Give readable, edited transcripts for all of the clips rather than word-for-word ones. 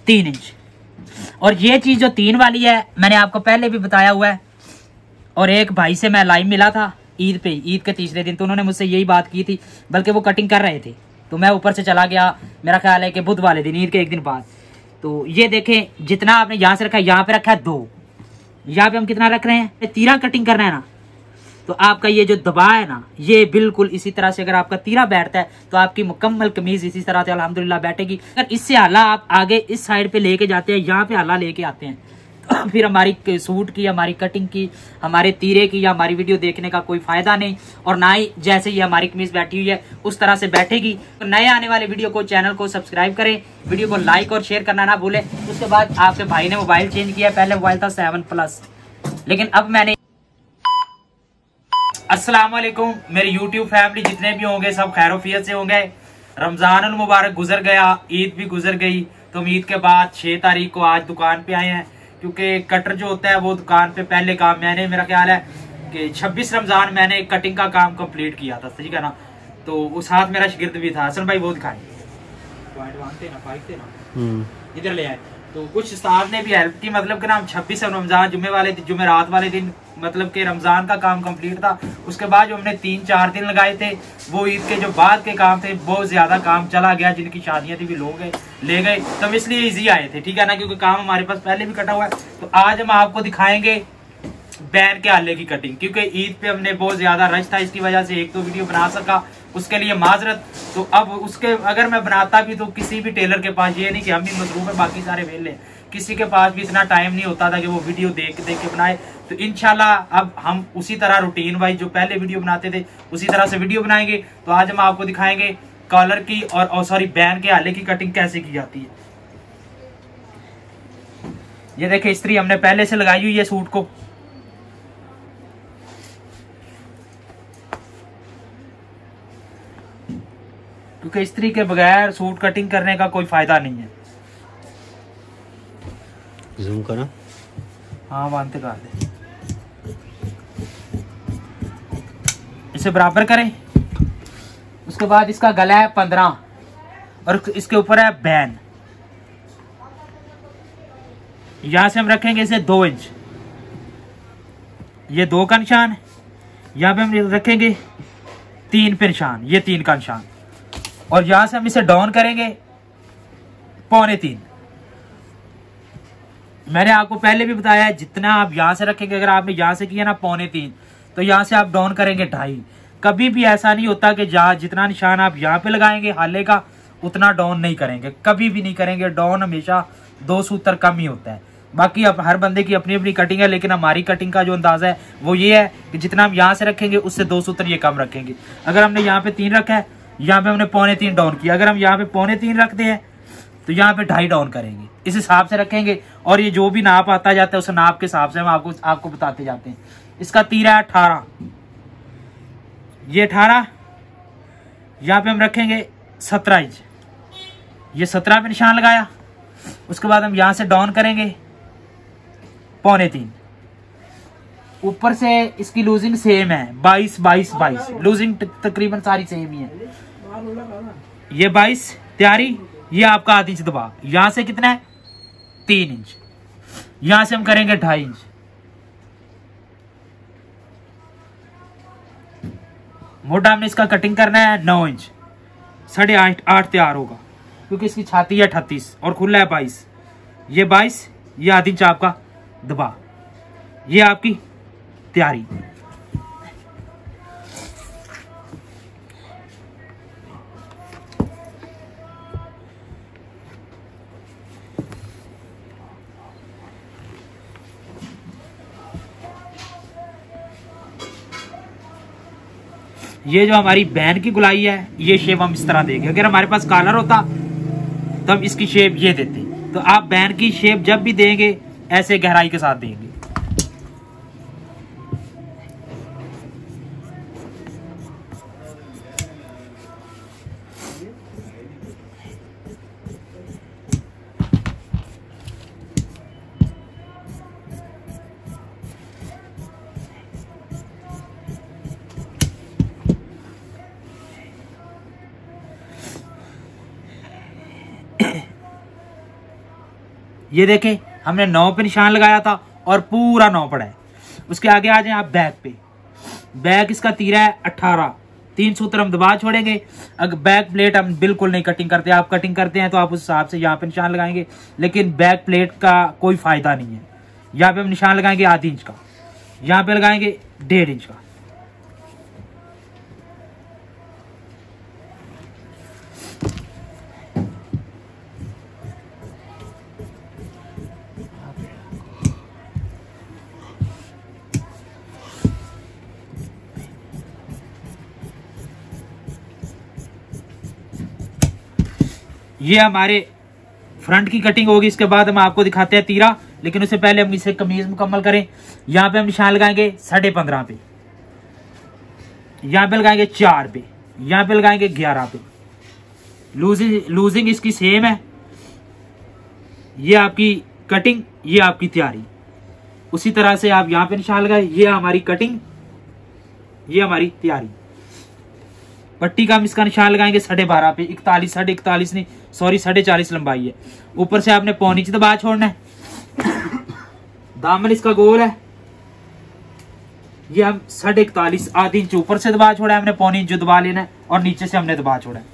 3 inch. और ये चीज जो 3 वाली है मैंने आपको पहले भी बताया हुआ है। और एक भाई से मैं लाइव मिला था ईद पे, ईद के तीसरे दिन, तो उन्होंने मुझसे यही बात की थी, बल्कि वो कटिंग कर रहे थे तो मैं ऊपर से चला गया, मेरा ख्याल है कि बुध वाले दिन, ईद के एक दिन बाद। तो ये देखें जितना आपने यहाँ से रखा है, यहाँ पे रखा है 2, यहाँ पे हम कितना रख रहे हैं, तीरा कटिंग करना है ना, तो आपका ये जो दबाव है ना, ये बिल्कुल इसी तरह से अगर आपका तीरा बैठता है तो आपकी मुकम्मल कमीज इसी तरह से अल्हम्दुलिल्लाह बैठेगी। अगर इससे आला आप आगे इस साइड पे लेके जाते हैं, यहाँ पे आला लेके आते हैं, तो फिर हमारी सूट की, हमारी कटिंग की, हमारे तीरे की या हमारी वीडियो देखने का कोई फायदा नहीं। और ना ही जैसे ये हमारी कमीज बैठी हुई है उस तरह से बैठेगी। तो नए आने वाले वीडियो को, चैनल को सब्सक्राइब करें, वीडियो को लाइक और शेयर करना ना भूलें। उसके बाद आपके भाई ने मोबाइल चेंज किया, पहले मोबाइल था 7 प्लस, लेकिन अब मैंने। अस्सलाम वालेकुम मेरी यूट्यूब फैमिली, जितने भी होंगे सब खैरोफियत से होंगे। रमजान अल मुबारक गुजर गया, ईद भी गुजर गई। तो हम ईद के बाद 6 तारीख को आज दुकान पे आए हैं, क्योंकि कटर जो होता है वो दुकान पे पहले काम मैंने, मेरा ख्याल है कि 26 रमजान मैंने कटिंग का काम कंप्लीट किया था, ठीक है ना। तो उस साथ मेरा शागिर्द भी था, हसन भाई वो दिखाए इधर ले आए। तो कुछ उस्ताद ने भी हेल्प की, मतलब कि ना हम 26 रमजान जुमेरात वाले दिन मतलब कि रमजान का काम कंप्लीट था। उसके बाद जो हमने 3-4 दिन लगाए थे, वो ईद के जो बाद के काम थे, बहुत ज्यादा काम चला गया, जिनकी शादियां थी भी लोग ले गए, तो इसलिए इजी आए थे, ठीक है ना, क्योंकि काम हमारे पास पहले भी कटा हुआ है। तो आज हम आपको दिखाएंगे बैन के आले की कटिंग, क्योंकि ईद पे हमने बहुत ज्यादा रश था, इसकी वजह से 1-2 वीडियो बना सका, उसके लिए माजरत। तो अब उसके अगर मैं बनाता भी तो किसी भी टेलर के पास, ये नहीं कि हम भी मसरूफ है बाकी सारे वेले, किसी के पास भी इतना टाइम नहीं होता था कि वो वीडियो देख के बनाए। तो इंशाल्लाह अब हम उसी तरह रूटीन वाइज जो पहले वीडियो बनाते थे उसी तरह से वीडियो बनाएंगे। तो आज हम आपको दिखाएंगे कॉलर की और सॉरी बैन के आले की कटिंग कैसे की जाती है। ये देखिए इस्त्री हमने पहले से लगाई हुई है सूट को, क्योंकि इस्त्री के बगैर सूट कटिंग करने का कोई फायदा नहीं है। जूम करो, हाँ बांधते कर दे, इसे बराबर करें। उसके बाद इसका गला है 15 और इसके ऊपर है बैन। यहां से हम रखेंगे इसे 2 इंच, ये 2 का निशान, यहां पे हम रखेंगे 3 पे निशान, ये 3 का निशान, और यहां से हम इसे डाउन करेंगे 2.25। मैंने आपको पहले भी बताया है, जितना आप यहां से रखेंगे, अगर आपने यहां से किया ना 2.25, तो यहां से आप डाउन करेंगे 2.5। कभी भी ऐसा नहीं होता कि जितना निशान आप यहाँ पे लगाएंगे हाले का उतना डाउन नहीं करेंगे, कभी भी नहीं करेंगे डाउन, हमेशा 2 सूत्र कम ही होता है। बाकी अब हर बंदे की अपनी अपनी कटिंग है, लेकिन हमारी कटिंग का जो अंदाजा है वो ये है कि जितना हम यहाँ से रखेंगे उससे 2 सूत्र ये कम रखेंगे। अगर हमने यहाँ पे 3 रखा है, यहाँ पे हमने 2.25 डाउन किया, अगर हम यहाँ पे 2.25 रखते हैं तो यहाँ पे 2.5 डाउन करेंगे, इस हिसाब से रखेंगे। और ये जो भी नाप आता जाता है उस नाप के हिसाब से हम आपको बताते जाते हैं। इसका तीरा है 18, ये 18, यहाँ पे हम रखेंगे 17 इंच, ये 17 पे निशान लगाया। उसके बाद हम यहाँ से डाउन करेंगे 2.25। ऊपर से इसकी लूजिंग सेम है 22 लूजिंग तकरीबन सारी सेम ही है। ये 22 तैयारी, ये आपका आधा इंच दबा। यहां से कितना है 3 इंच, यहां से हम करेंगे 2.5 इंच। मोटा हमने इसका कटिंग करना है 9 इंच, 8.5 तैयार होगा, क्योंकि इसकी छाती है 38 और खुला है 22। ये 22, ये आधा इंच आपका दबा, ये आपकी तैयारी। ये जो हमारी बैन की गुलाई है, ये शेप हम इस तरह देंगे। अगर हमारे पास कॉलर होता तो हम इसकी शेप ये देते। तो आप बैन की शेप जब भी देंगे ऐसे गहराई के साथ देंगे। ये देखें हमने 9 पे निशान लगाया था और पूरा 9 पड़ा है। उसके आगे आ जाए आप बैक पे। बैक इसका तीरा है 18, 3 सूत्र हम दबा छोड़ेंगे। अगर बैक प्लेट हम बिल्कुल नहीं कटिंग करते, आप कटिंग करते हैं तो आप उस हिसाब से यहाँ पे निशान लगाएंगे, लेकिन बैक प्लेट का कोई फायदा नहीं है। यहाँ पे हम निशान लगाएंगे आधी इंच का, यहाँ पे लगाएंगे 1.5 इंच का। ये हमारे फ्रंट की कटिंग होगी। इसके बाद हम आपको दिखाते हैं तीरा, लेकिन उससे पहले हम इसे कमीज मुकम्मल करें। यहाँ पे हम निशान लगाएंगे 15.5 पे, यहाँ पे लगाएंगे 4 पे, यहाँ पे लगाएंगे 11 पे। लूजिंग इसकी सेम है। ये आपकी कटिंग, ये आपकी तैयारी। उसी तरह से आप यहाँ पे निशान लगाए। ये हमारी कटिंग, ये हमारी तैयारी। पट्टी का हम इसका निशान लगाएंगे 12.5 पे। 41, 41.5 नहीं सॉरी 40.5 लंबाई है। ऊपर से आपने पौनी इंच दबा छोड़ना है। दामन इसका गोल है, ये हम 41.5 आधी इंच ऊपर से दबा छोड़ा है हमने, पौनी इंच दबा लेना है और नीचे से हमने दबा छोड़ा है।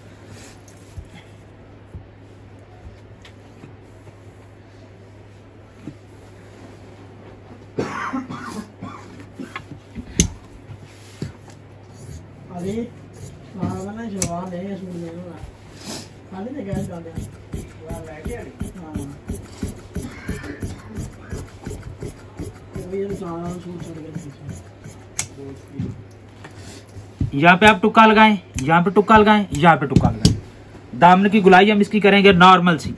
यहाँ पे आप टुक्का लगाएं, यहाँ पे टुक्का लगाएं, यहाँ पे टुक्का लगाएं। दामन की गुलाई हम इसकी करेंगे नॉर्मल सी।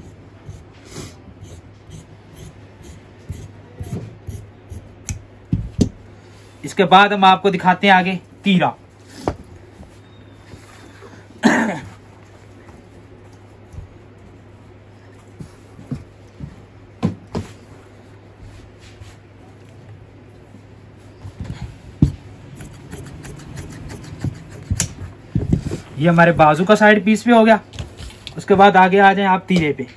इसके बाद हम आपको दिखाते हैं आगे तीरा। ये हमारे बाजू का साइड पीस भी हो गया। उसके बाद आगे आ जाएं आप तीरे पे।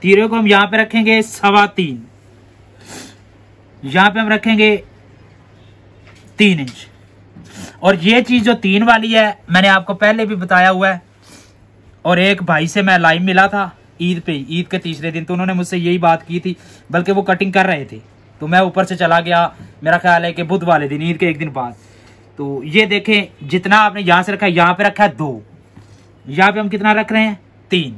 तीरे को हम यहां पे रखेंगे 3.25, यहां पे हम रखेंगे 3 इंच। और ये चीज जो 3 वाली है मैंने आपको पहले भी बताया हुआ है, और एक भाई से मैं लाइव मिला था ईद पे, ईद के तीसरे दिन, तो उन्होंने मुझसे यही बात की थी, बल्कि वो कटिंग कर रहे थे तो मैं ऊपर से चला गया। मेरा ख्याल है कि बुध वाले दिन, ईद के एक दिन बाद। तो ये देखें जितना आपने यहां से रखा है, यहाँ पे रखा है 2, यहाँ पे हम कितना रख रहे हैं 3।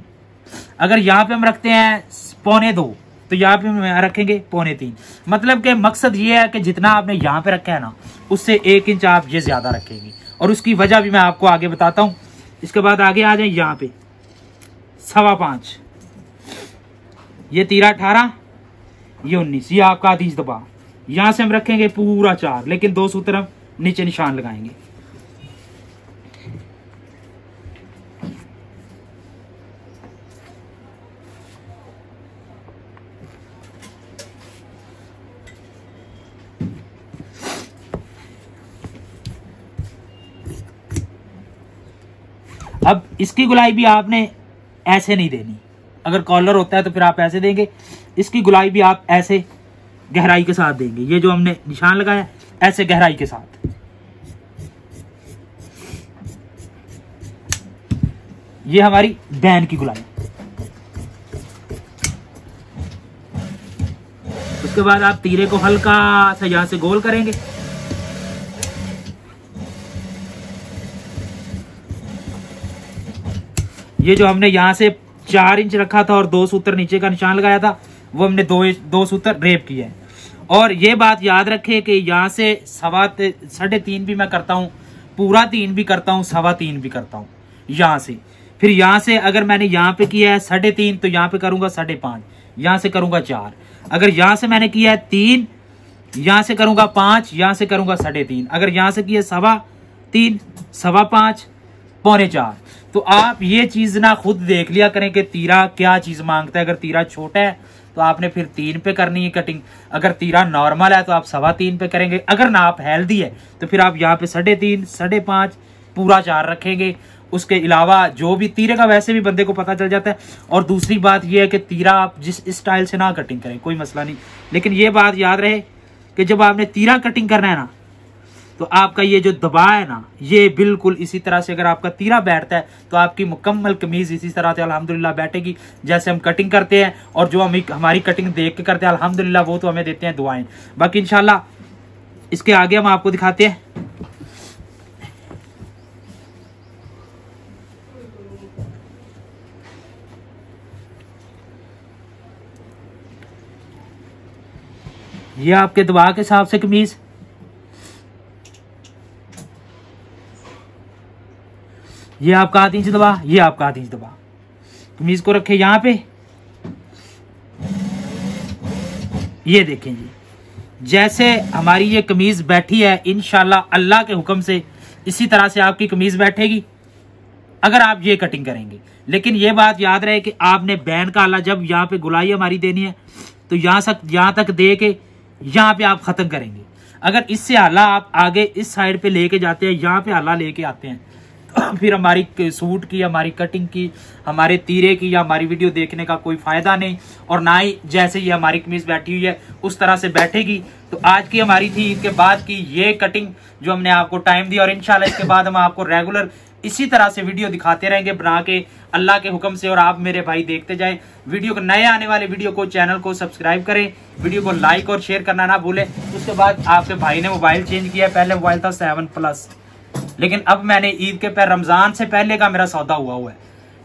अगर यहाँ पे हम रखते हैं 2.25 तो यहाँ पे हम रखेंगे 2.25। मतलब कि मकसद ये है कि जितना आपने यहाँ पे रखा है ना, उससे 1 इंच आप ये ज्यादा रखेंगे, और उसकी वजह भी मैं आपको आगे बताता हूँ। इसके बाद आगे आ जाए यहाँ पे 5.25, ये 13-18, ये 19, ये आपका आधी इंच दबा। यहां से हम रखेंगे पूरा 4, लेकिन 2 सूत्र हम नीचे निशान लगाएंगे। अब इसकी गुलाई भी आपने ऐसे नहीं देनी। अगर कॉलर होता है तो फिर आप ऐसे देंगे, इसकी गुलाई भी आप ऐसे गहराई के साथ देंगे। ये जो हमने निशान लगाया ऐसे गहराई के साथ। ये हमारी बैन की गुलाई। उसके बाद आप तीरे को हल्का सा यहां से गोल करेंगे। ये जो हमने यहां से 4 इंच रखा था और 2 सूत्र नीचे का निशान लगाया था, वो हमने 2 सूत्र रेप किया है। और ये बात याद रखें कि यहाँ से 3.5 भी मैं करता हूँ, पूरा 3 भी करता हूँ, 3.25 भी करता हूँ यहाँ से। फिर यहाँ से अगर मैंने यहाँ पे किया है 3.5 तो यहाँ पे करूंगा 5.5, यहाँ से करूंगा 4। अगर यहाँ से मैंने किया है 3, यहाँ से करूंगा 5, यहाँ से करूंगा 3.5। अगर यहाँ से किया 3.25, 5.25, 3.25। तो आप ये चीज ना खुद देख लिया करें कि तीरा क्या चीज मांगता है। अगर तीरा छोटा है तो आपने फिर 3 पे करनी है कटिंग। अगर तीरा नॉर्मल है तो आप 3.25 पे करेंगे। अगर ना आप हेल्दी है तो फिर आप यहाँ पे 3.5, 5.5, पूरा 4 रखेंगे। उसके अलावा जो भी तीरे का वैसे भी बंदे को पता चल जाता है। और दूसरी बात यह है कि तीरा आप जिस स्टाइल से ना कटिंग करें कोई मसला नहीं, लेकिन ये बात याद रहे कि जब आपने तीरा कटिंग करना है ना तो आपका ये जो दबाव है ना ये बिल्कुल इसी तरह से, अगर आपका तीरा बैठता है तो आपकी मुकम्मल कमीज इसी तरह से अल्हम्दुलिल्लाह बैठेगी जैसे हम कटिंग करते हैं। और जो हम हमारी कटिंग देख के करते हैं अल्हम्दुलिल्लाह वो तो हमें देते हैं दुआएं। बाकी इंशाल्लाह इसके आगे हम आपको दिखाते हैं। ये आपके दबाव के हिसाब से कमीज, ये आपका 8 इंच दबा, ये आपका 8 इंच दबा। कमीज को रखे यहां पे, ये देखें जी जैसे हमारी ये कमीज बैठी है इंशाल्लाह अल्लाह के हुक्म से इसी तरह से आपकी कमीज बैठेगी अगर आप ये कटिंग करेंगे। लेकिन ये बात याद रहे कि आपने बैन का आला जब यहाँ पे गुलाई हमारी देनी है तो यहाँ तक दे के यहाँ पे आप खत्म करेंगे। अगर इससे आला आप आगे इस साइड पे लेके जाते हैं, यहाँ पे आला लेके आते हैं तो फिर हमारी सूट की, हमारी कटिंग की, हमारे तीरे की या हमारी वीडियो देखने का कोई फायदा नहीं। और ना ही जैसे ये हमारी कमीज बैठी हुई है उस तरह से बैठेगी। तो आज की हमारी थी ईद के बाद की ये कटिंग जो हमने आपको टाइम दिया, और इंशाल्लाह इसके बाद हम आपको रेगुलर इसी तरह से वीडियो दिखाते रहेंगे बना के अल्लाह के हुक्म से। और आप मेरे भाई देखते जाएं वीडियो को, नए आने वाले वीडियो को, चैनल को सब्सक्राइब करें, वीडियो को लाइक और शेयर करना ना भूलें। उसके बाद आपके भाई ने मोबाइल चेंज किया है, पहले मोबाइल था 7 प्लस, लेकिन अब मैंने ईद के रमजान से पहले का मेरा सौदा हुआ है,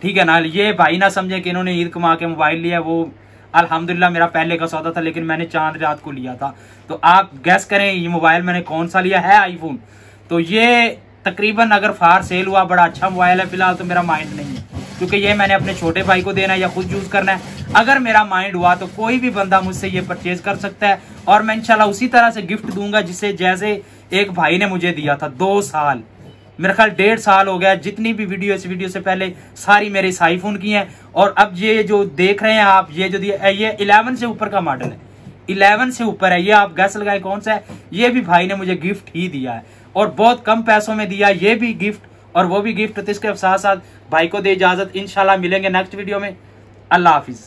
ठीक है ना। ये भाई ना समझे कि इन्होंने ईद कमा के मोबाइल लिया, वो अल्हम्दुलिल्लाह मेरा पहले का सौदा था लेकिन मैंने चांद रात को लिया था। तो आप गैस करें ये मोबाइल मैंने कौन सा लिया है, आईफोन। तो ये तकरीबन अगर फार सेल हुआ, बड़ा अच्छा मोबाइल है। फिलहाल तो मेरा माइंड नहीं है क्योंकि ये मैंने अपने छोटे भाई को देना है या खुद यूज करना है। अगर मेरा माइंड हुआ तो कोई भी बंदा मुझसे ये परचेज कर सकता है और मैं इंशाल्लाह उसी तरह से गिफ्ट दूंगा जिसे जैसे एक भाई ने मुझे दिया था 2 साल, मेरा ख्याल 1.5 साल हो गया। जितनी भी वीडियो इस वीडियो से पहले सारी मेरे इस आईफोन की हैं। और अब ये जो देख रहे हैं आप, ये जो दिया ये 11 से ऊपर का मॉडल है, 11 से ऊपर है। ये आप गैस लगाए कौन सा है, ये भी भाई ने मुझे गिफ्ट ही दिया है और बहुत कम पैसों में दिया, ये भी गिफ्ट और वो भी गिफ्ट। तो इसके साथ साथ भाई को दे इजाजत, इंशाल्लाह मिलेंगे नेक्स्ट वीडियो में। अल्लाह हाफिज।